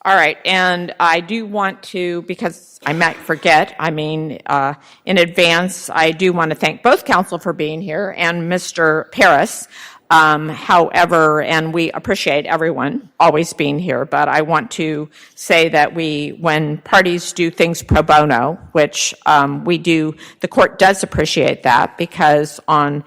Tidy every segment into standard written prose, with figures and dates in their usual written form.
All right, and I do want to, because I might forget, in advance, I do want to thank both counsel for being here and Mr. Paris. However, and we appreciate everyone always being here, but I want to say that when parties do things pro bono, which we do, the court does appreciate that, because on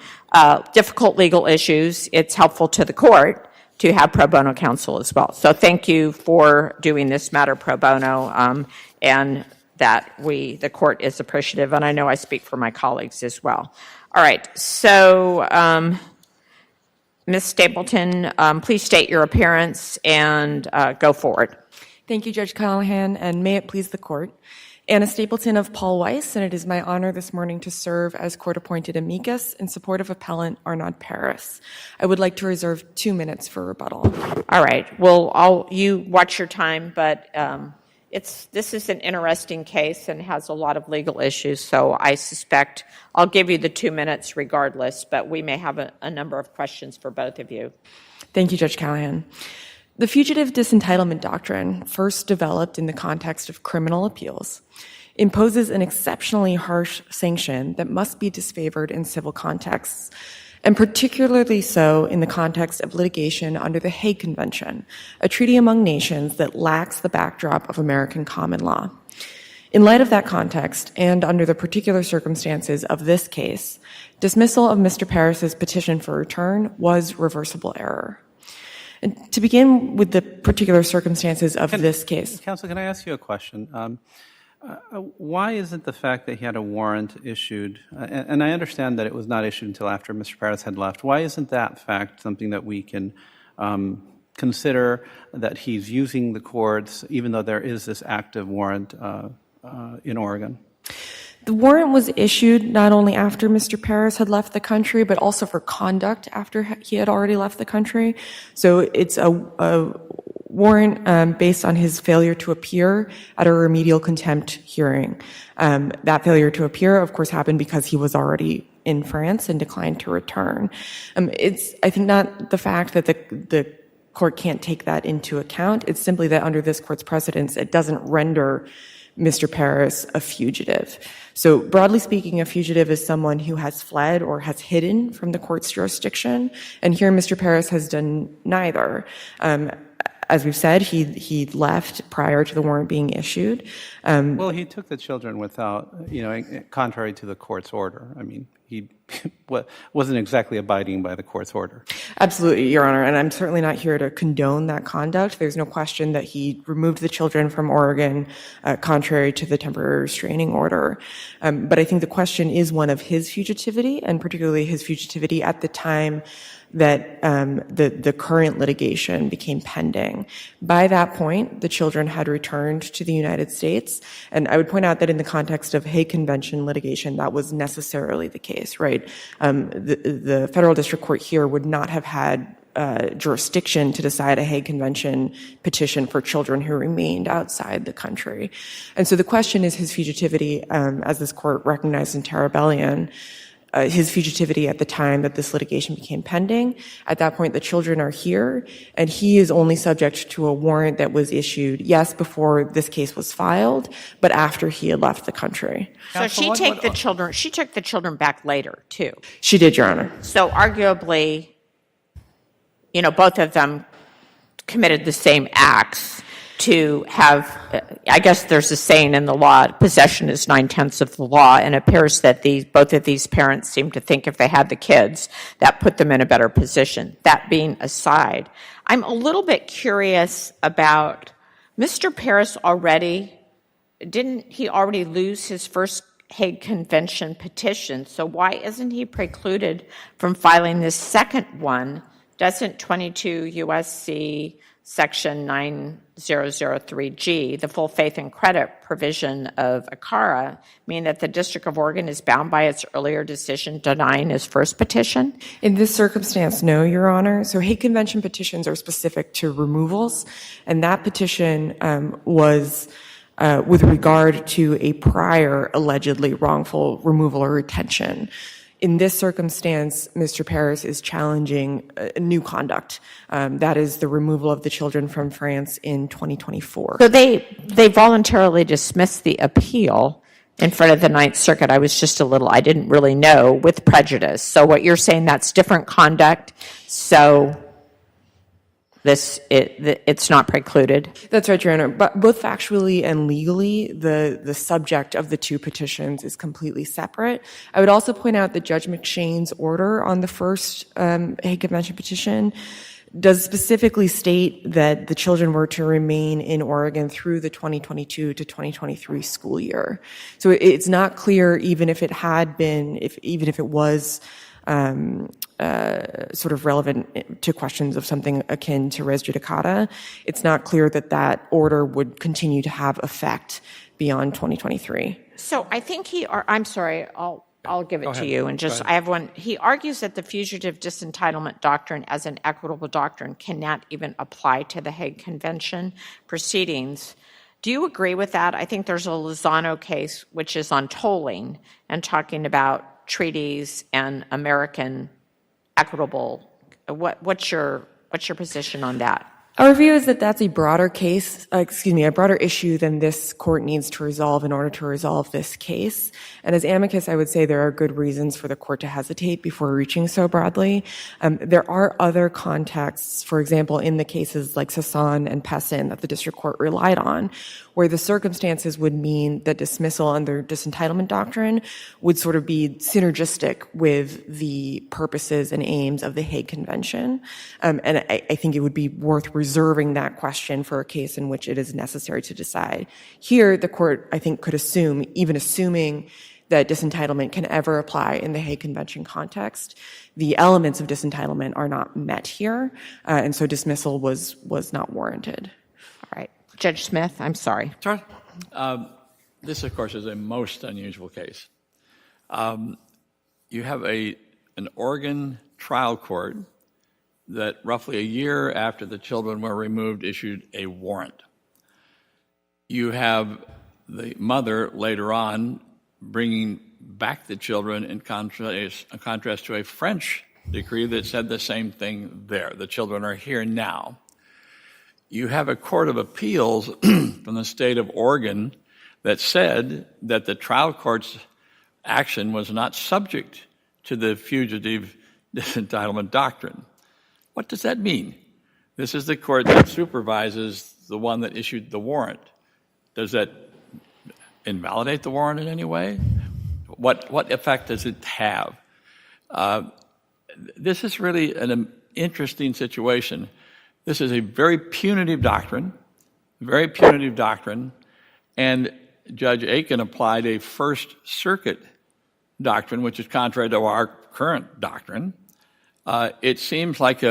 difficult legal issues, it's helpful to the court to have pro bono counsel as well. So thank you for doing this matter pro bono, and that the court is appreciative, and I know I speak for my colleagues as well. All right, so Ms. Stapleton, please state your appearance and go forward. Thank you, Judge Callahan, and may it please the court. Anna Stapleton of Paul Weiss, and it is my honor this morning to serve as court-appointed amicus in support of appellant Arnaud Paris. I would like to reserve 2 minutes for rebuttal. All right. Well, you watch your time, but this is an interesting case and has a lot of legal issues, so I suspect I'll give you the 2 minutes regardless, but we may have a number of questions for both of you. Thank you, Judge Callahan. The fugitive disentitlement doctrine, first developed in the context of criminal appeals, imposes an exceptionally harsh sanction that must be disfavored in civil contexts, and particularly so in the context of litigation under the Hague Convention, a treaty among nations that lacks the backdrop of American common law. In light of that context, and under the particular circumstances of this case, dismissal of Mr. Paris's petition for return was reversible error. And to begin with the particular circumstances of this case. Counsel, can I ask you a question? Why isn't the fact that he had a warrant issued, and I understand that it was not issued until after Mr. Paris had left, why isn't that fact something that we can consider that he's using the courts, even though there is this active warrant in Oregon? The warrant was issued not only after Mr. Paris had left the country, but also for conduct after he had already left the country. So it's a warrant based on his failure to appear at a remedial contempt hearing. That failure to appear, of course, happened because he was already in France and declined to return. It's, I think, not the fact that the court can't take that into account. It's simply that under this court's precedents, it doesn't render Mr. Paris a fugitive. So broadly speaking, a fugitive is someone who has fled or has hidden from the court's jurisdiction, and here Mr. Paris has done neither. As we've said, he left prior to the warrant being issued. Well, he took the children without, contrary to the court's order. I mean, he wasn't exactly abiding by the court's order. Absolutely, Your Honor, and I'm certainly not here to condone that conduct. There's no question that he removed the children from Oregon, contrary to the temporary restraining order. But I think the question is one of his fugitivity, and particularly his fugitivity at the time that the current litigation became pending. By that point, the children had returned to the United States, and I would point out that in the context of Hague Convention litigation, that was necessarily the case, right? The federal district court here would not have had jurisdiction to decide a Hague Convention petition for children who remained outside the country. And so the question is his fugitivity, as this court recognized in Tarabellian, his fugitivity at the time that this litigation became pending. At that point, the children are here, and he is only subject to a warrant that was issued, yes, before this case was filed, but after he had left the country. So she took the children back later, too. She did, Your Honor. So arguably, both of them committed the same acts to have, I guess there's a saying in the law, possession is 9/10 of the law, and it appears that both of these parents seem to think if they had the kids, that put them in a better position. That being aside, I'm a little bit curious about Mr. Paris didn't he already lose his first Hague Convention petition? So why isn't he precluded from filing this second one? Doesn't 22 U.S.C. Section 9003G, the full faith and credit provision of ACARA, mean that the District of Oregon is bound by its earlier decision denying his first petition? In this circumstance, no, Your Honor. So Hague Convention petitions are specific to removals, and that petition was with regard to a prior allegedly wrongful removal or retention. In this circumstance, Mr. Paris is challenging new conduct. That is the removal of the children from France in 2024. So they voluntarily dismissed the appeal in front of the Ninth Circuit. I didn't really know, with prejudice. So what you're saying, that's different conduct, so it's not precluded? That's right, Your Honor. But both factually and legally, the subject of the two petitions is completely separate. I would also point out that Judge McShane's order on the first Hague Convention petition does specifically state that the children were to remain in Oregon through the 2022 to 2023 school year. So it's not clear, even if it had been, even if it was sort of relevant to questions of something akin to res judicata, it's not clear that that order would continue to have effect beyond 2023. So I think I'm sorry, I'll give it to you. And I have one. He argues that the fugitive disentitlement doctrine as an equitable doctrine cannot even apply to the Hague Convention proceedings. Do you agree with that? I think there's a Lozano case, which is on tolling and talking about treaties and American equitable. What's your position on that? Our view is that that's a broader a broader issue than this court needs to resolve in order to resolve this case. And as amicus, I would say there are good reasons for the court to hesitate before reaching so broadly. There are other contexts, for example, in the cases like Sasson and Pessin that the district court relied on, where the circumstances would mean that dismissal under disentitlement doctrine would sort of be synergistic with the purposes and aims of the Hague Convention. And I think it would be worth reserving that question for a case in which it is necessary to decide. Here, the court, I think, could assume, even assuming that disentitlement can ever apply in the Hague Convention context, the elements of disentitlement are not met here, and so dismissal was not warranted. All right. Judge Smith, I'm sorry. Sure. This, of course, is a most unusual case. You have an Oregon trial court that roughly a year after the children were removed issued a warrant. You have the mother later on bringing back the children in contrast to a French decree that said the same thing there. The children are here now. You have a court of appeals from the state of Oregon that said that the trial court's action was not subject to the fugitive disentitlement doctrine. What does that mean? This is the court that supervises the one that issued the warrant. Does that invalidate the warrant in any way? What effect does it have? This is really an interesting situation. This is a very punitive doctrine, and Judge Aiken applied a First Circuit doctrine, which is contrary to our current doctrine. It seems like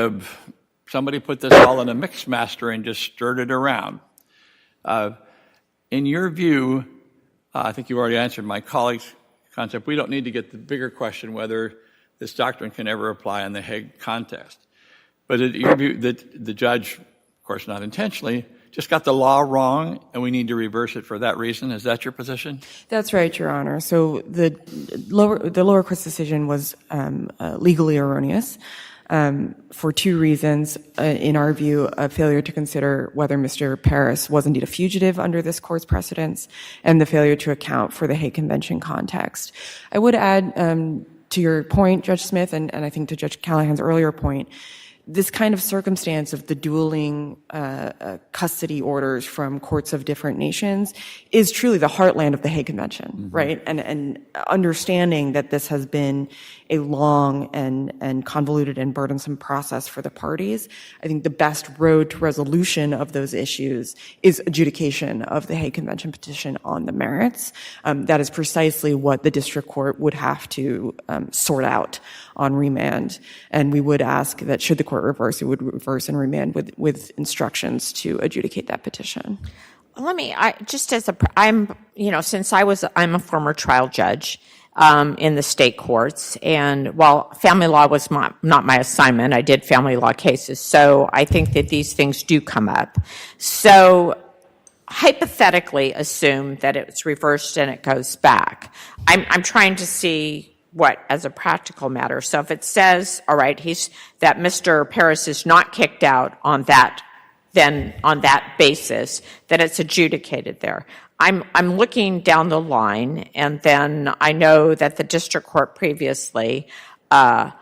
somebody put this all in a mix master and just stirred it around. In your view, I think you already answered my colleague's concept. We don't need to get the bigger question whether this doctrine can ever apply in the Hague context. But in your view, that the judge, of course not intentionally, just got the law wrong and we need to reverse it for that reason. Is that your position? That's right, Your Honor. So the lower court's decision was legally erroneous for two reasons. In our view, a failure to consider whether Mr. Paris was indeed a fugitive under this court's precedents, and the failure to account for the Hague Convention context. I would add to your point, Judge Smith, and I think to Judge Callahan's earlier point, this kind of circumstance of the dueling custody orders from courts of different nations is truly the heartland of the Hague Convention, right? And understanding that this has been a long and convoluted and burdensome process for the parties, I think the best road to resolution of those issues is adjudication of the Hague Convention petition on the merits. That is precisely what the district court would have to sort out on remand. And we would ask that should the court reverse, it would reverse and remand with instructions to adjudicate that petition. I'm a former trial judge in the state courts, and while family law was not my assignment, I did family law cases, so I think that these things do come up. So hypothetically assume that it's reversed and it goes back. I'm trying to see what, as a practical matter. So if it says, all right, that Mr. Paris is not kicked out on that, then on that basis, that it's adjudicated there. I'm looking down the line, and then I know that the district court previously, then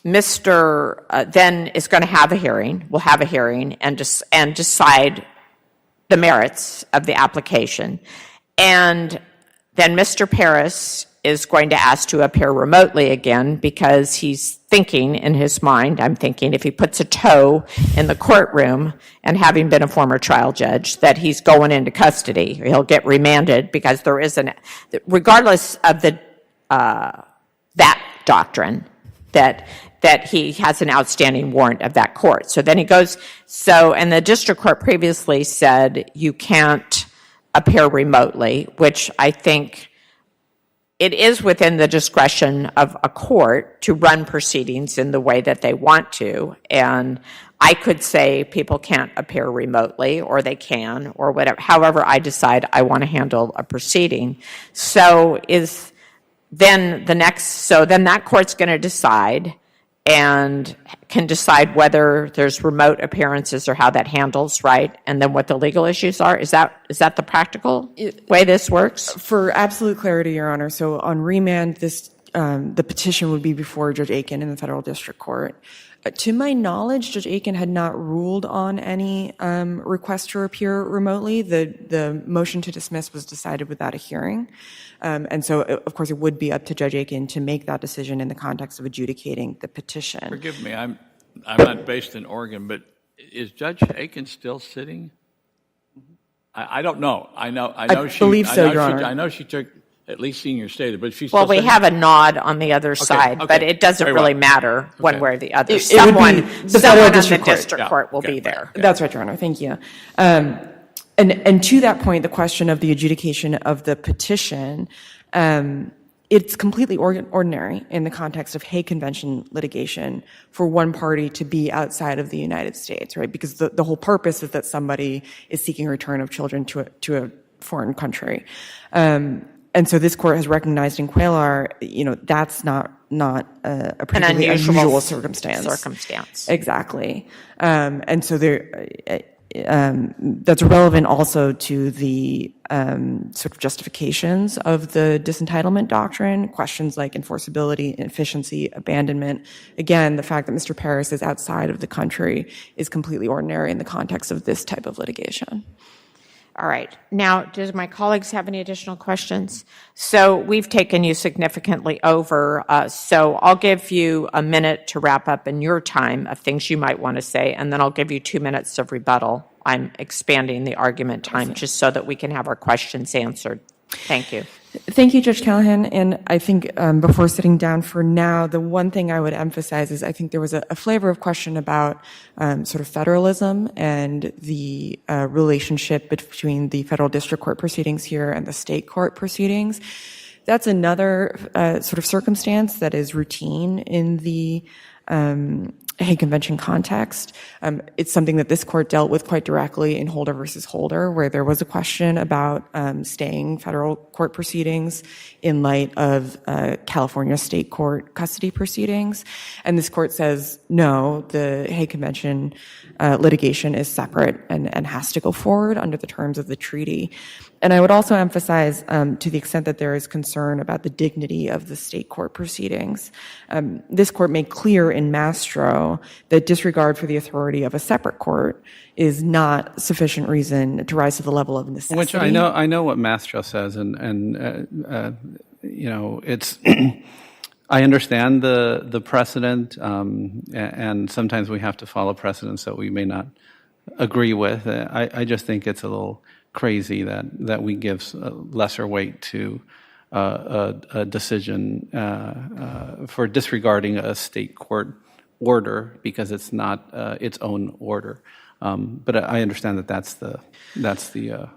is going to have a hearing, will have a hearing, and decide the merits of the application. And then Mr. Paris is going to ask to appear remotely again because he's thinking in his mind, I'm thinking if he puts a toe in the courtroom and having been a former trial judge, that he's going into custody. He'll get remanded because there is regardless of that doctrine, that he has an outstanding warrant of that court. So then he goes, and the district court previously said you can't appear remotely, which I think it is within the discretion of a court to run proceedings in the way that they want to. And I could say people can't appear remotely, or they can, or whatever. However, I decide I want to handle a proceeding. So then that court's going to decide and can decide whether there's remote appearances or how that handles, right? And then what the legal issues are. Is that the practical way this works? For absolute clarity, Your Honor, so on remand, the petition would be before Judge Aiken in the federal district court. To my knowledge, Judge Aiken had not ruled on any request to appear remotely. The motion to dismiss was decided without a hearing. And so, of course, it would be up to Judge Aiken to make that decision in the context of adjudicating the petition. Forgive me, I'm not based in Oregon, but is Judge Aiken still sitting? I don't know. I believe so, Your Honor. I know she took at least senior stated, but she's Well, still we sitting? have a nod on the other side, but it doesn't Very really well. matter one way or the other. It would be Someone the on federal the district court. district court will be there. That's right, Your Honor. Thank you. And to that point, the question of the adjudication of the petition, it's completely ordinary in the context of Hague Convention litigation for one party to be outside of the United States, right? Because the whole purpose is that somebody is seeking return of children to a foreign country. And so this court has recognized in Cuellar, that's not a particularly unusual circumstance. Exactly. And so that's relevant also to the sort of justifications of the disentitlement doctrine, questions like enforceability, efficiency, abandonment. Again, the fact that Mr. Paris is outside of the country is completely ordinary in the context of this type of litigation. All right. Now, does my colleagues have any additional questions? So we've taken you significantly over, so I'll give you a minute to wrap up in your time of things you might want to say, and then I'll give you 2 minutes of rebuttal. I'm expanding the argument time just so that we can have our questions answered. Thank you. Thank you, Judge Callahan. And I think before sitting down for now, the one thing I would emphasize is I think there was a flavor of question about sort of federalism and the relationship between the federal district court proceedings here and the state court proceedings. That's another sort of circumstance that is routine in the Hague Convention context. It's something that this court dealt with quite directly in Holder versus Holder, where there was a question about staying federal court proceedings in light of California state court custody proceedings. And this court says, no, the Hague Convention litigation is separate and has to go forward under the terms of the treaty. And I would also emphasize, to the extent that there is concern about the dignity of the state court proceedings, this court made clear in Mastro that disregard for the authority of a separate court is not sufficient reason to rise to the level of necessity. Which I know what Mastro says, and it's. I understand the precedent, and sometimes we have to follow precedents that we may not agree with. I just think it's a little crazy that we give lesser weight to a decision for disregarding a state court order because it's not its own order. But I understand that that's the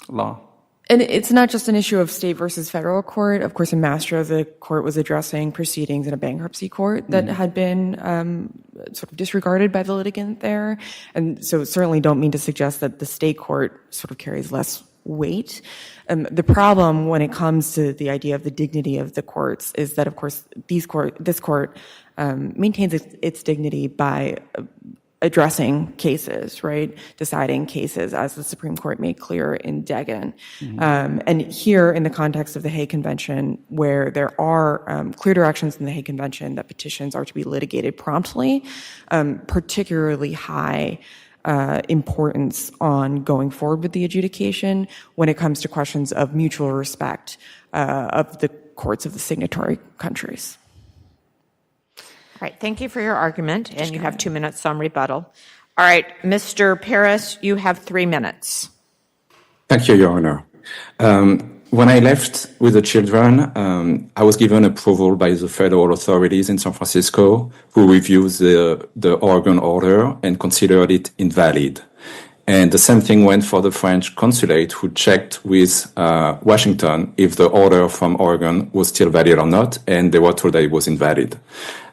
law. And it's not just an issue of state versus federal court. Of course, in Mastro, the court was addressing proceedings in a bankruptcy court that had been sort of disregarded by the litigant there. And so certainly don't mean to suggest that the state court sort of carries less weight. The problem when it comes to the idea of the dignity of the courts is that, of course, this court maintains its dignity by addressing cases, right? Deciding cases, as the Supreme Court made clear in Deggan. And here, in the context of the Hague Convention, where there are clear directions in the Hague Convention that petitions are to be litigated promptly, particularly high importance on going forward with the adjudication when it comes to questions of mutual respect of the courts of the signatory countries. All right, thank you for your argument, and you have 2 minutes on rebuttal. All right, Mr. Paris, you have 3 minutes. Thank you, Your Honor. When I left with the children, I was given approval by the federal authorities in San Francisco, who reviewed the Oregon order and considered it invalid. And the same thing went for the French consulate, who checked with Washington if the order from Oregon was still valid or not, and they were told that it was invalid.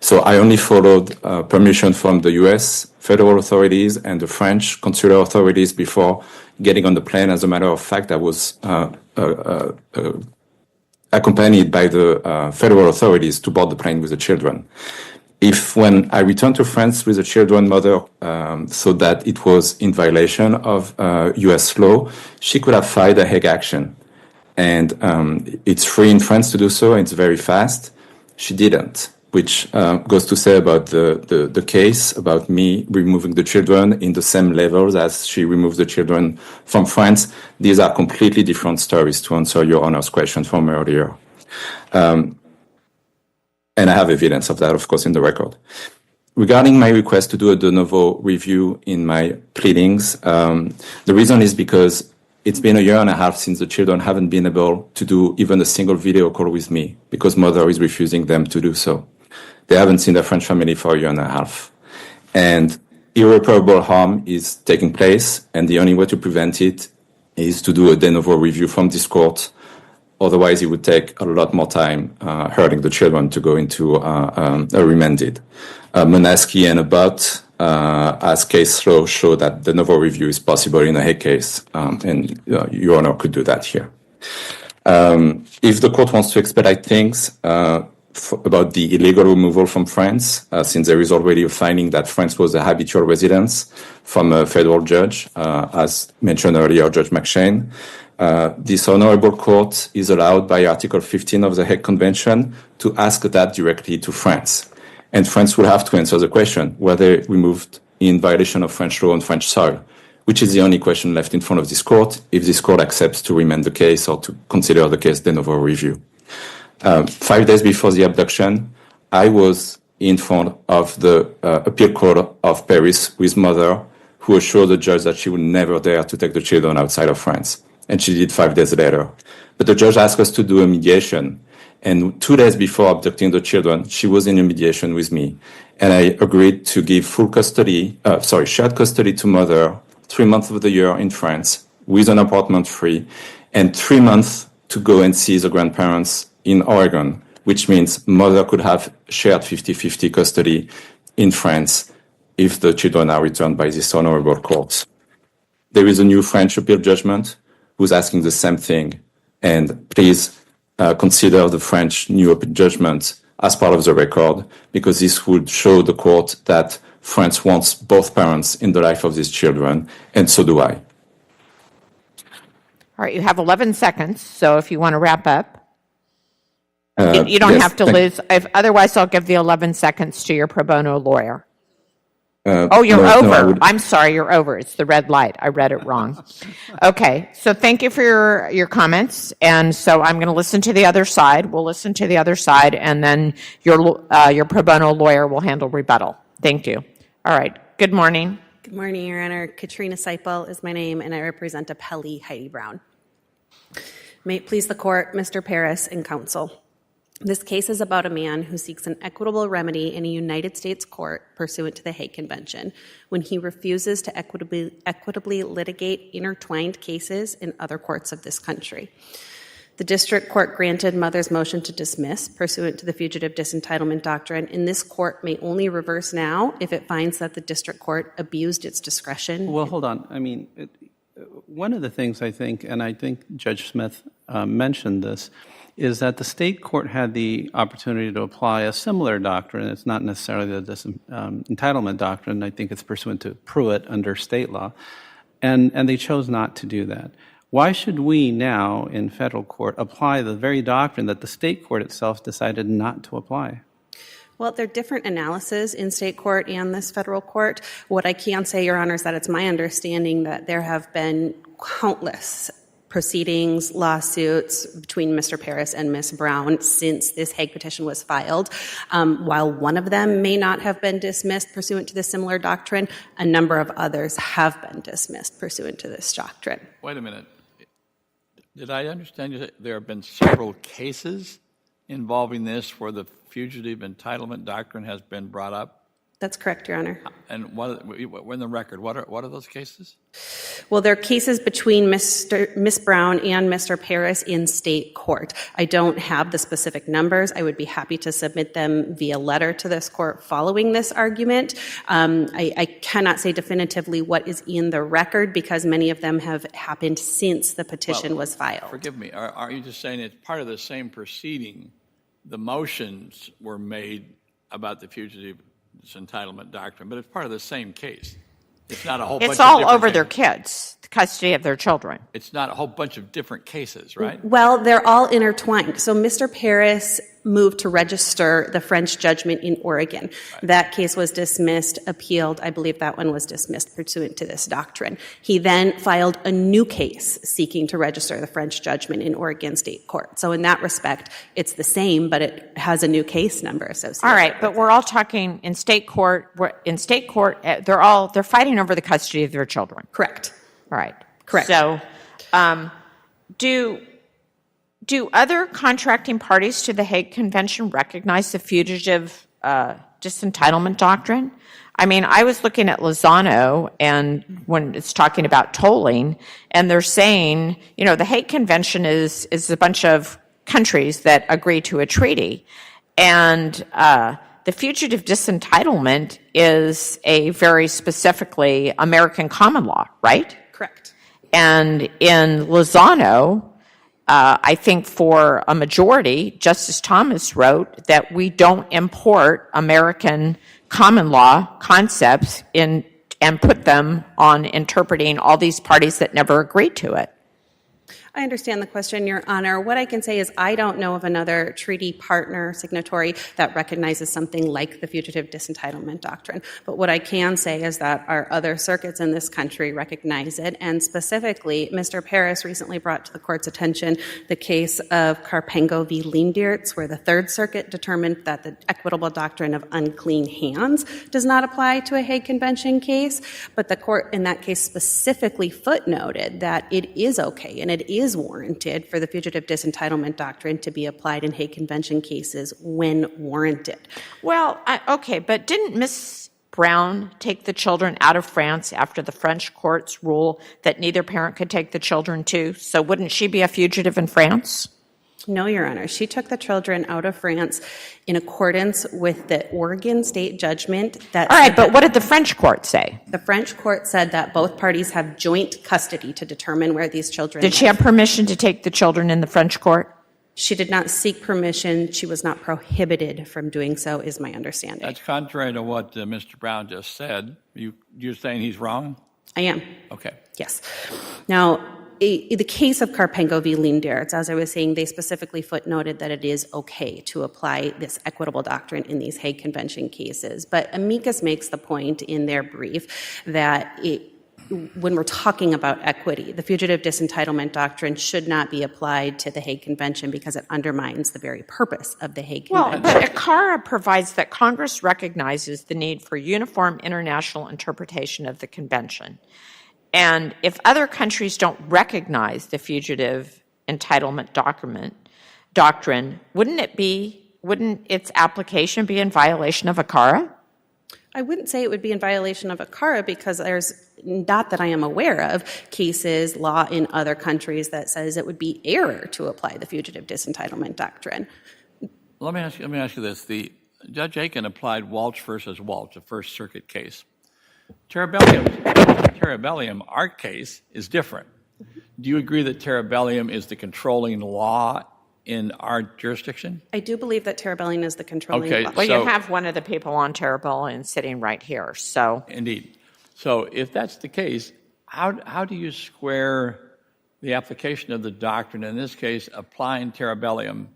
So I only followed permission from the U.S. federal authorities and the French consular authorities before getting on the plane. As a matter of fact, I was accompanied by the federal authorities to board the plane with the children. If when I returned to France with the children, mother thought that it was in violation of U.S. law, she could have filed a Hague action. And it's free in France to do so, and it's very fast. She didn't, which goes to say about the case, about me removing the children in the same levels as she removed the children from France. These are completely different stories, to answer Your Honor's question from earlier. And I have evidence of that, of course, in the record. Regarding my request to do a de novo review in my pleadings, the reason is because it's been a year and a half since the children haven't been able to do even a single video call with me because mother is refusing them to do so. They haven't seen their French family for a year and a half. And irreparable harm is taking place, and the only way to prevent it is to do a de novo review from this court. Otherwise, it would take a lot more time hurting the children to go into a remanded. Monaski and Abbott, as case law, show that de novo review is possible in a Hague case, and Your Honor could do that here. If the court wants to expedite things about the illegal removal from France, since there is already a finding that France was a habitual residence from a federal judge, as mentioned earlier, Judge McShane, this honorable court is allowed by Article 15 of the Hague Convention to ask that directly to France. And France will have to answer the question, were they removed in violation of French law on French soil, which is the only question left in front of this court, if this court accepts to remand the case or to consider the case de novo review. 5 days before the abduction, I was in front of the appeal court of Paris with mother, who assured the judge that she would never dare to take the children outside of France. And she did 5 days later. But the judge asked us to do a mediation. And 2 days before abducting the children, she was in a mediation with me. And I agreed to give shared custody to mother 3 months of the year in France with an apartment free, and 3 months to go and see the grandparents in Oregon, which means mother could have shared 50-50 custody in France if the children are returned by this honorable court. There is a new French appeal judgment who's asking the same thing. And please consider the French new appeal judgment as part of the record, because this would show the court that France wants both parents in the life of these children, and so do I. All right, you have 11 seconds, so if you want to wrap up. You don't have to lose. Otherwise, I'll give the 11 seconds to your pro bono lawyer. You're over. I'm sorry, you're over. It's the red light. I read it wrong. Okay, so thank you for your comments. And so I'm going to listen to the other side. We'll listen to the other side, and then your pro bono lawyer will handle rebuttal. Thank you. All right, good morning. Good morning, Your Honor. Katrina Seipel is my name, and I represent appellee Heidi Brown. May it please the court, Mr. Paris, and counsel. This case is about a man who seeks an equitable remedy in a United States court pursuant to the Hague Convention when he refuses to equitably litigate intertwined cases in other courts of this country. The district court granted mother's motion to dismiss pursuant to the Fugitive disentitlement doctrine, and this court may only reverse now if it finds that the district court abused its discretion. Well, hold on. I mean, one of the things I think, and I think Judge Smith mentioned this, is that the state court had the opportunity to apply a similar doctrine. It's not necessarily the disentitlement doctrine. I think it's pursuant to Pruitt under state law. And they chose not to do that. Why should we now in federal court apply the very doctrine that the state court itself decided not to apply? Well, there are different analyses in state court and this federal court. What I can say, Your Honor, is that it's my understanding that there have been countless proceedings, lawsuits between Mr. Paris and Ms. Brown since this Hague petition was filed. While one of them may not have been dismissed pursuant to the similar doctrine, a number of others have been dismissed pursuant to this doctrine. Wait a minute. Did I understand you that there have been several cases involving this where the fugitive entitlement doctrine has been brought up? That's correct, Your Honor. And in the record, what are those cases? Well, there are cases between Ms. Brown and Mr. Paris in state court. I don't have the specific numbers. I would be happy to submit them via letter to this court following this argument. I cannot say definitively what is in the record because many of them have happened since the petition was filed. Forgive me. Are you just saying it's part of the same proceeding? The motions were made about the fugitive disentitlement doctrine, but it's part of the same case. It's not a whole bunch of It's all different over things. their kids, the custody of their children. It's not a whole bunch of different cases, right? Well, they're all intertwined. So Mr. Paris moved to register the French judgment in Oregon. Right. That case was dismissed, appealed. I believe that one was dismissed pursuant to this doctrine. He then filed a new case seeking to register the French judgment in Oregon State Court. So in that respect, it's the same, but it has a new case number associated. All right, but we're all talking in state court. They're fighting over the custody of their children. Correct. All right. Correct. So, do other contracting parties to the Hague Convention recognize the fugitive disentitlement doctrine? I mean, I was looking at Lozano, and when it's talking about tolling, and they're saying, the Hague Convention is a bunch of countries that agree to a treaty, and the fugitive disentitlement is a very specifically American common law, right? Correct. And in Lozano, I think for a majority, Justice Thomas wrote that we don't import American common law concepts and put them on interpreting all these parties that never agreed to it. I understand the question, Your Honor. What I can say is I don't know of another treaty partner signatory that recognizes something like the fugitive disentitlement doctrine. But what I can say is that our other circuits in this country recognize it, and specifically, Mr. Paris recently brought to the court's attention the case of Carpengo v. Leendeerts, where the Third Circuit determined that the equitable doctrine of unclean hands does not apply to a Hague Convention case, but the court in that case specifically footnoted that it is okay and it is warranted for the fugitive disentitlement doctrine to be applied in Hague Convention cases when warranted. Well, okay, but didn't Ms. Brown take the children out of France after the French courts rule that neither parent could take the children too? So wouldn't she be a fugitive in France? No, Your Honor. She took the children out of France in accordance with the Oregon state judgment. All right, but what did the French court say? The French court said that both parties have joint custody to determine where these children Did she have permission to take the children in the French court? She did not seek permission. She was not prohibited from doing so, is my understanding. That's contrary to what Mr. Brown just said. You're saying he's wrong? I am. Okay. Yes. Now, the case of Carpengo v. Leendeerts, as I was saying, they specifically footnoted that it is okay to apply this equitable doctrine in these Hague Convention cases. But amicus makes the point in their brief that when we're talking about equity, the fugitive disentitlement doctrine should not be applied to the Hague Convention because it undermines the very purpose of the Hague Convention. Well, but ACARA provides that Congress recognizes the need for uniform international interpretation of the convention. And if other countries don't recognize the fugitive entitlement doctrine, wouldn't its application be in violation of ACARA? I wouldn't say it would be in violation of ACARA because there's, not that I am aware of, cases, law in other countries that says it would be error to apply the fugitive disentitlement doctrine. Let me ask you this. Judge Aiken applied Walsh versus Walsh, a First Circuit case. Terabellium, our case, is different. Do you agree that Terabellium is the controlling law in our jurisdiction? I do believe that Terabellion is the controlling Okay, law. Well, So- you have one of the people on Terabellion sitting right here, so. Indeed. So if that's the case, how do you square the application of the doctrine, in this case, applying Terabellium?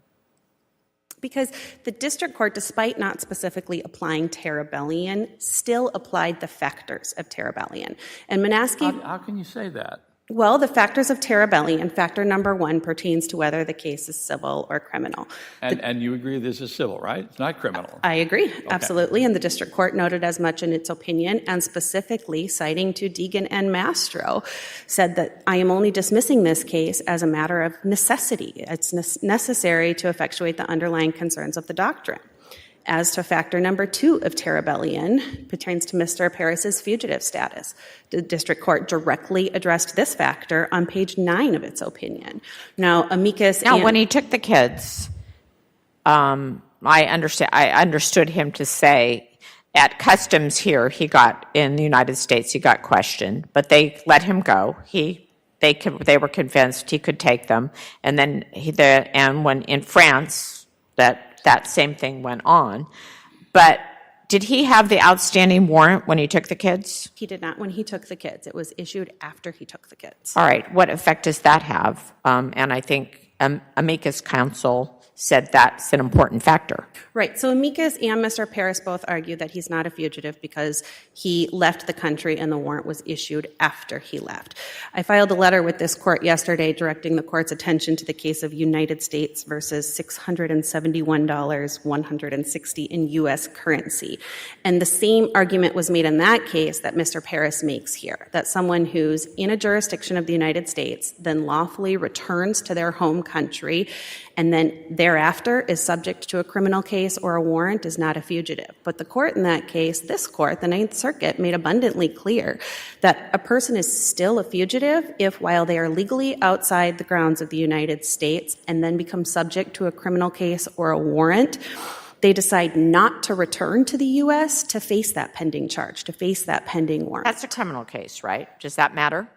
Because the district court, despite not specifically applying Terabellion, still applied the factors of Terabellion. And Manaski, How can you say that? well, the factors of Terabellion, factor number 1 pertains to whether the case is civil or criminal. And you agree this is civil, right? It's not criminal. I agree, absolutely. And the district court noted as much in its opinion, and specifically citing to Deegan and Mastro, said that I am only dismissing this case as a matter of necessity. It's necessary to effectuate the underlying concerns of the doctrine. As to factor number 2 of Terabellion, pertains to Mr. Paris's fugitive status. The district court directly addressed this factor on page 9 of its opinion. Now, amicus. Now, when he took the kids, I understood him to say at customs here, in the United States, he got questioned, but they let him go. They were convinced he could take them, and then when in France, that same thing went on. But did he have the outstanding warrant when he took the kids? He did not when he took the kids. It was issued after he took the kids. All right. What effect does that have? And I think amicus counsel said that's an important factor. Right. So amicus and Mr. Paris both argue that he's not a fugitive because he left the country and the warrant was issued after he left. I filed a letter with this court yesterday directing the court's attention to the case of United States versus $671, 160 in U.S. currency. And the same argument was made in that case that Mr. Paris makes here, that someone who's in a jurisdiction of the United States then lawfully returns to their home country and then thereafter is subject to a criminal case or a warrant is not a fugitive. But the court in that case, this court, the Ninth Circuit, made abundantly clear that a person is still a fugitive if, while they are legally outside the grounds of the United States and then become subject to a criminal case or a warrant, they decide not to return to the U.S. to face that pending charge, to face that pending warrant. That's a criminal case, right? Does that matter?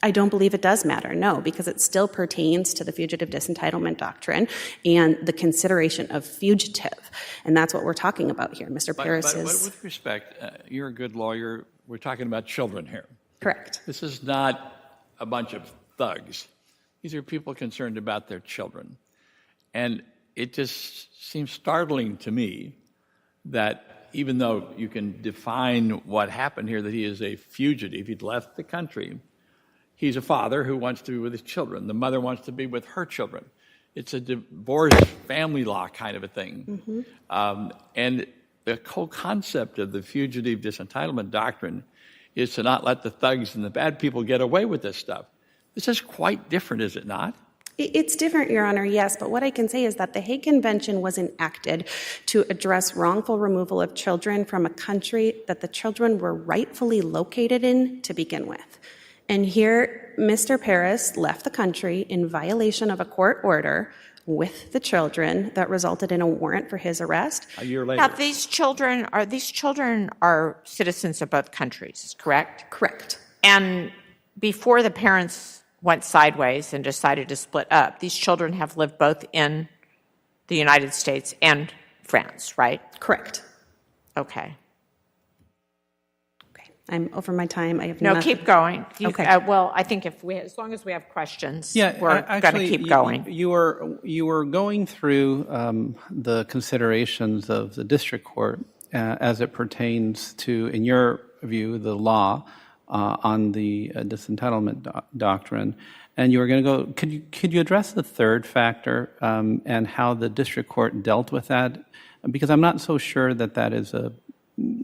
I don't believe it does matter, no, because it still pertains to the fugitive disentitlement doctrine and the consideration of fugitive. And that's what we're talking about here. Mr. Paris But is... with respect, you're a good lawyer. We're talking about children here. Correct. This is not a bunch of thugs. These are people concerned about their children. And it just seems startling to me that even though you can define what happened here, that he is a fugitive, he'd left the country, he's a father who wants to be with his children. The mother wants to be with her children. It's a divorce family law kind of a thing. And the whole concept of the fugitive disentitlement doctrine is to not let the thugs and the bad people get away with this stuff. This is quite different, is it not? It's different, Your Honor, yes, but what I can say is that the Hague Convention was enacted to address wrongful removal of children from a country that the children were rightfully located in to begin with. And here, Mr. Paris left the country in violation of a court order with the children that resulted in a warrant for his arrest. A year later. Now, these children are citizens of both countries, correct? Correct. And before the parents went sideways and decided to split up, these children have lived both in the United States and France, right? Correct. Okay. I'm over my time. I have No, nothing. keep going. Okay. Well, I think as long as we have questions, Yeah, we're going to actually, keep going. You were going through the considerations of the district court as it pertains to, in your view, the law on the disentitlement doctrine, and you were going to go. Could you address the third factor and how the district court dealt with that? Because I'm not so sure that is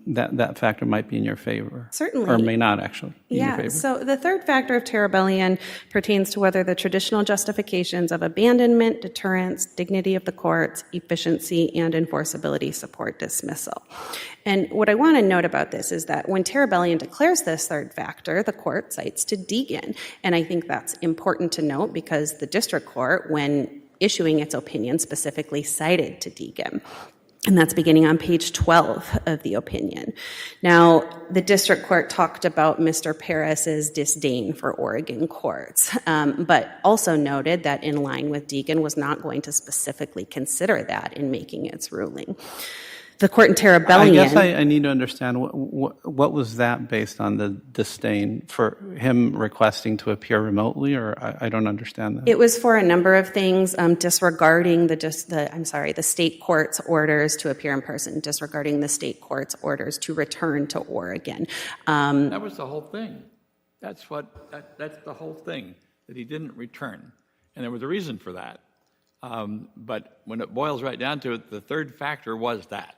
that factor might be in your favor. Certainly. Or may not actually be in your Yeah, favor. so the third factor of Terabellion pertains to whether the traditional justifications of abandonment, deterrence, dignity of the courts, efficiency, and enforceability support dismissal. And what I want to note about this is that when Terabellion declares this third factor, the court cites to Deegan. And I think that's important to note because the district court, when issuing its opinion, specifically cited to Deegan. And that's beginning on page 12 of the opinion. Now, the district court talked about Mr. Paris's disdain for Oregon courts, but also noted that in line with Deegan was not going to specifically consider that in making its ruling. The court in Terrebellion... I guess I need to understand, what was that based on, the disdain for him requesting to appear remotely, or I don't understand that. It was for a number of things, disregarding the state court's orders to appear in person, disregarding the state court's orders to return to Oregon. That was the whole thing. That's the whole thing, that he didn't return. And there was a reason for that. But when it boils right down to it, the third factor was that.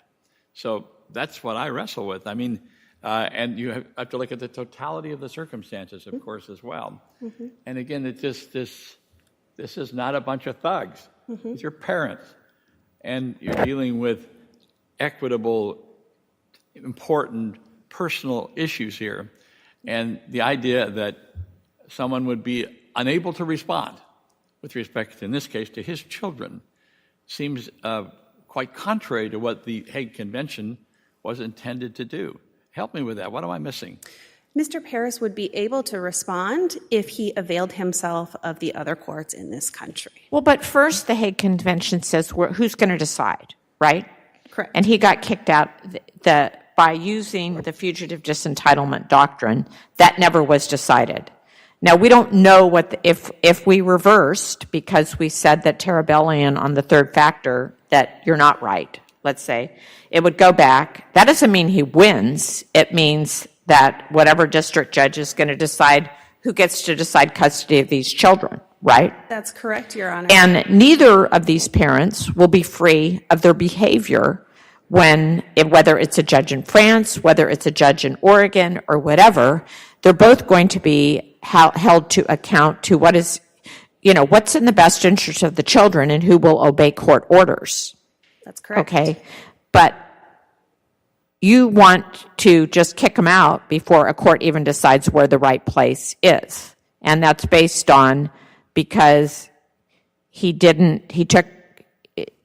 So that's what I wrestle with. I mean, and you have to look at the totality of the circumstances, of course, as well. Mm-hmm. And again, it's just this is not a bunch of thugs. Mm-hmm. These are parents. And you're dealing with equitable, important, personal issues here. And the idea that someone would be unable to respond with respect, in this case, to his children seems quite contrary to what the Hague Convention was intended to do. Help me with that. What am I missing? Mr. Paris would be able to respond if he availed himself of the other courts in this country. Well, but first the Hague Convention says who's going to decide, right? Correct. And he got kicked out by using the fugitive disentitlement doctrine. That never was decided. Now, we don't know if we reversed, because we said that Terrebellion on the third factor, that you're not right, let's say, it would go back. That doesn't mean he wins. It means that whatever district judge is going to decide who gets to decide custody of these children, right? That's correct, Your Honor. And neither of these parents will be free of their behavior whether it's a judge in France, whether it's a judge in Oregon, or whatever. They're both going to be held to account to what's in the best interest of the children and who will obey court orders. That's correct. Okay, but you want to just kick them out before a court even decides where the right place is. And that's based on because he took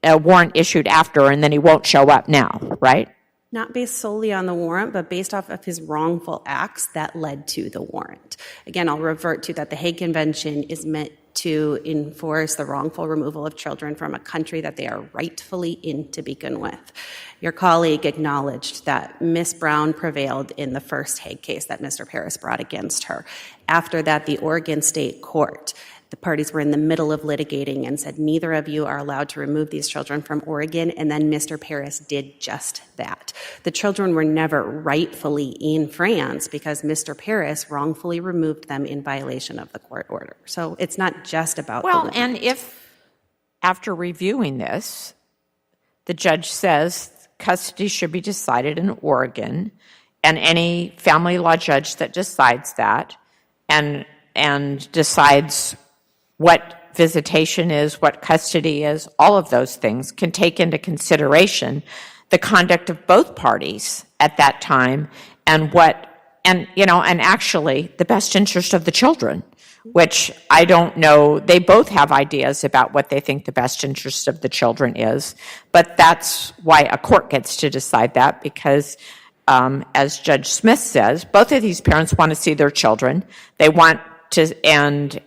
a warrant issued after and then he won't show up now, right? Not based solely on the warrant, but based off of his wrongful acts that led to the warrant. Again, I'll revert to that the Hague Convention is meant to enforce the wrongful removal of children from a country that they are rightfully in to begin with. Your colleague acknowledged that Ms. Brown prevailed in the first Hague case that Mr. Paris brought against her. After that, the Oregon State Court, the parties were in the middle of litigating and said, neither of you are allowed to remove these children from Oregon, and then Mr. Paris did just that. The children were never rightfully in France because Mr. Paris wrongfully removed them in violation of the court order. So it's not just about the limit. And if, after reviewing this, the judge says custody should be decided in Oregon, and any family law judge that decides that and decides what visitation is, what custody is, all of those things can take into consideration the conduct of both parties at that time and actually the best interest of the children, which I don't know. They both have ideas about what they think the best interest of the children is, but that's why a court gets to decide that because as Judge Smith says, both of these parents want to see their children. They want to, and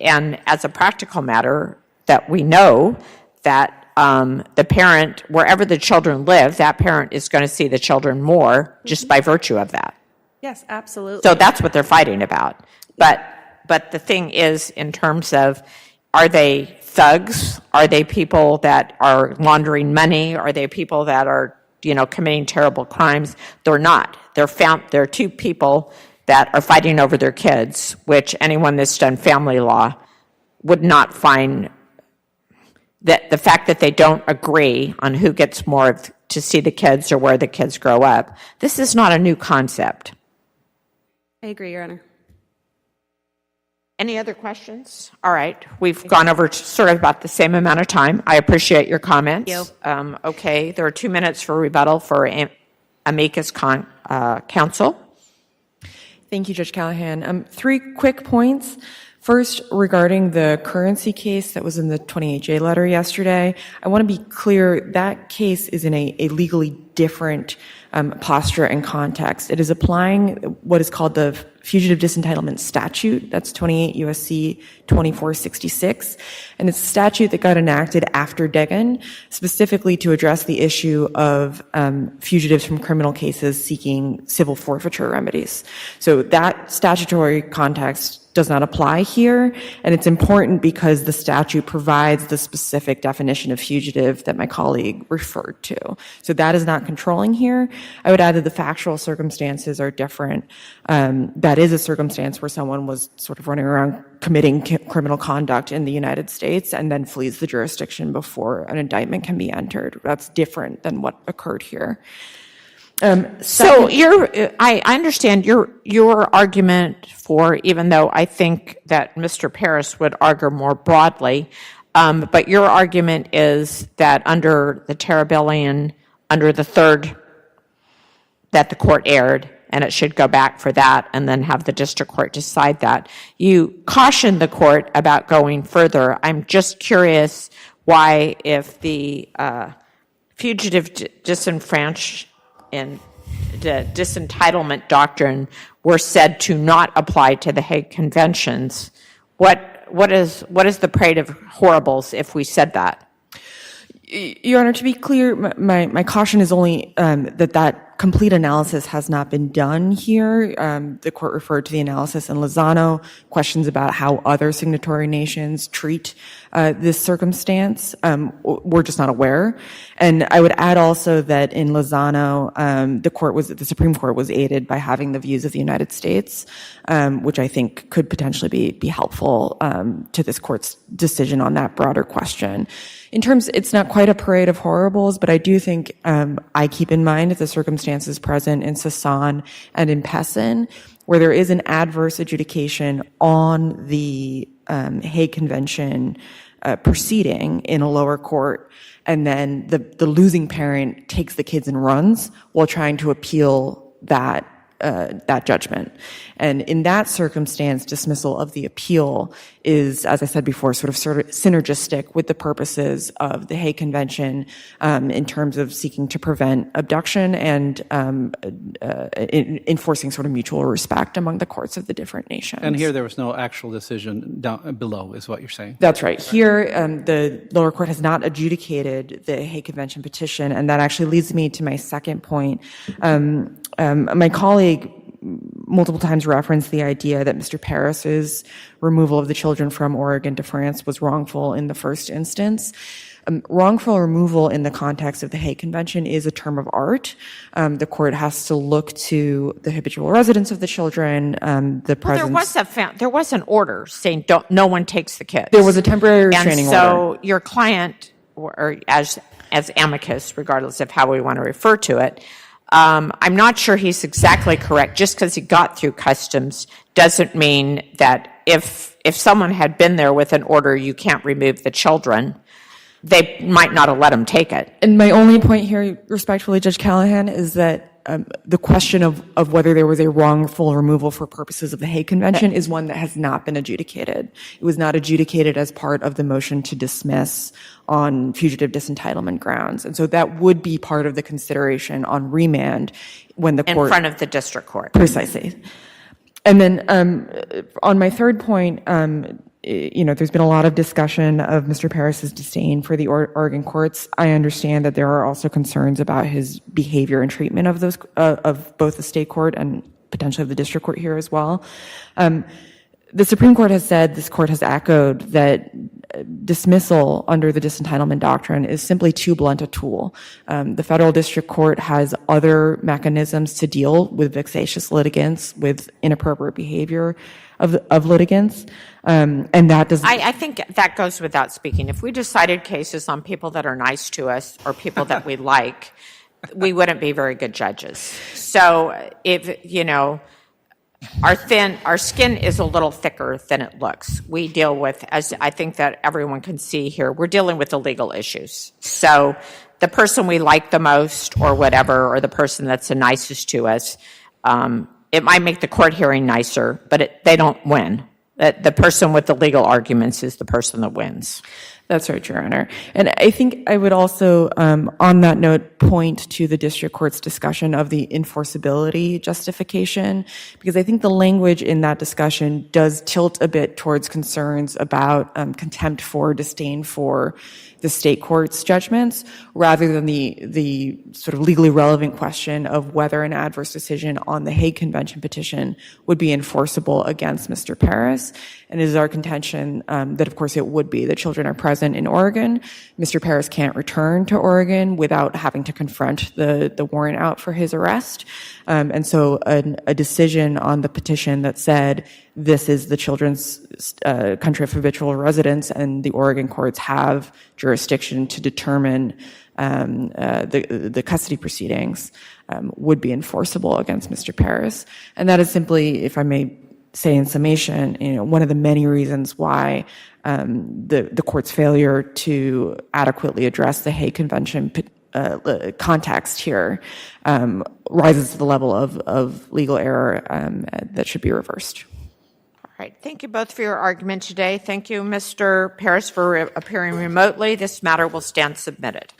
as a practical matter, that we know that the parent, wherever the children live, that parent is going to see the children more just by virtue of that. Yes, absolutely. So that's what they're fighting about. But the thing is, in terms of, are they thugs? Are they people that are laundering money? Are they people that are, committing terrible crimes? They're not. They're two people that are fighting over their kids, which anyone that's done family law would not find that the fact that they don't agree on who gets more to see the kids or where the kids grow up. This is not a new concept. I agree, Your Honor. Any other questions? All right. We've gone over sort of about the same amount of time. I appreciate your comments. Thank you. Okay. There are 2 minutes for rebuttal for amicus counsel. Thank you, Judge Callahan. 3 quick points. First, regarding the currency case that was in the 28J letter yesterday, I want to be clear that case is in a legally different posture and context. It is applying what is called the Fugitive Disentitlement Statute. That's 28 U.S.C. 2466. And it's a statute that got enacted after Deggan, specifically to address the issue of fugitives from criminal cases seeking civil forfeiture remedies. So that statutory context does not apply here, and it's important because the statute provides the specific definition of fugitive that my colleague referred to. So that is not controlling here. I would add that the factual circumstances are different. That is a circumstance where someone was sort of running around committing criminal conduct in the United States and then flees the jurisdiction before an indictment can be entered. That's different than what occurred here. So I understand your argument for, even though I think that Mr. Paris would argue more broadly, but your argument is that under the Terabellian, under the third, that the court erred, and it should go back for that and then have the district court decide that. You cautioned the court about going further. I'm just curious why, if the fugitive in the disentitlement doctrine were said to not apply to the Hague Conventions, what is the parade of horribles if we said that? Your Honor, to be clear, my caution is only that complete analysis has not been done here. The court referred to the analysis in Lozano, questions about how other signatory nations treat this circumstance. We're just not aware. And I would add also that in Lozano, the Supreme Court was aided by having the views of the United States, which I think could potentially be helpful to this court's decision on that broader question. In terms, it's not quite a parade of horribles, but I do think I keep in mind the circumstances present in Sasan and in Pessin, where there is an adverse adjudication on the Hague Convention proceeding in a lower court, and then the losing parent takes the kids and runs while trying to appeal that judgment. And in that circumstance, dismissal of the appeal is, as I said before, sort of synergistic with the purposes of the Hague Convention in terms of seeking to prevent abduction and enforcing sort of mutual respect among the courts of the different nations. And here there was no actual decision down below, is what you're saying? That's right. Here, the lower court has not adjudicated the Hague Convention petition, and that actually leads me to my second point. My colleague multiple times referenced the idea that Mr. Paris's removal of the children from Oregon to France was wrongful in the first instance. Wrongful removal in the context of the Hague Convention is a term of art. The court has to look to the habitual residence of the children, the presence. Well, there was an order saying no one takes the kids. There was a temporary restraining order. And so your client, or as amicus, regardless of how we want to refer to it, I'm not sure he's exactly correct. Just because he got through customs doesn't mean that if someone had been there with an order, you can't remove the children, they might not have let him take it. And my only point here, respectfully, Judge Callahan, is that the question of whether there was a wrongful removal for purposes of the Hague Convention is one that has not been adjudicated. It was not adjudicated as part of the motion to dismiss on fugitive disentitlement grounds. And so that would be part of the consideration on remand when the court— in front of the district court. Precisely. And then on my third point, there's been a lot of discussion of Mr. Paris's disdain for the Oregon courts. I understand that there are also concerns about his behavior and treatment of those of both the state court and potentially of the district court here as well. The Supreme Court has said, this court has echoed, that dismissal under the disentitlement doctrine is simply too blunt a tool. The federal district court has other mechanisms to deal with vexatious litigants, with inappropriate behavior of litigants, and that does— I think that goes without speaking. If we decided cases on people that are nice to us or people that we like, we wouldn't be very good judges. So if, our skin is a little thicker than it looks. We deal with, as I think that everyone can see here, we're dealing with the legal issues. So the person we like the most or whatever, or the person that's the nicest to us, it might make the court hearing nicer, but they don't win. that the person with the legal arguments is the person that wins. That's right, Your Honor. And I think I would also, on that note, point to the district court's discussion of the enforceability justification, because I think the language in that discussion does tilt a bit towards concerns about contempt for, disdain for the state court's judgments, rather than the sort of legally relevant question of whether an adverse decision on the Hague Convention petition would be enforceable against Mr. Paris. And it is our contention that, of course, it would be. The children are present in Oregon. Mr. Paris can't return to Oregon without having to confront the warrant out for his arrest. And so a decision on the petition that said this is the children's country of habitual residence and the Oregon courts have jurisdiction to determine the custody proceedings would be enforceable against Mr. Paris. And that is simply, if I may say in summation, one of the many reasons why the court's failure to adequately address the Hague Convention context here rises to the level of legal error that should be reversed. All right. Thank you both for your argument today. Thank you, Mr. Paris, for appearing remotely. This matter will stand submitted.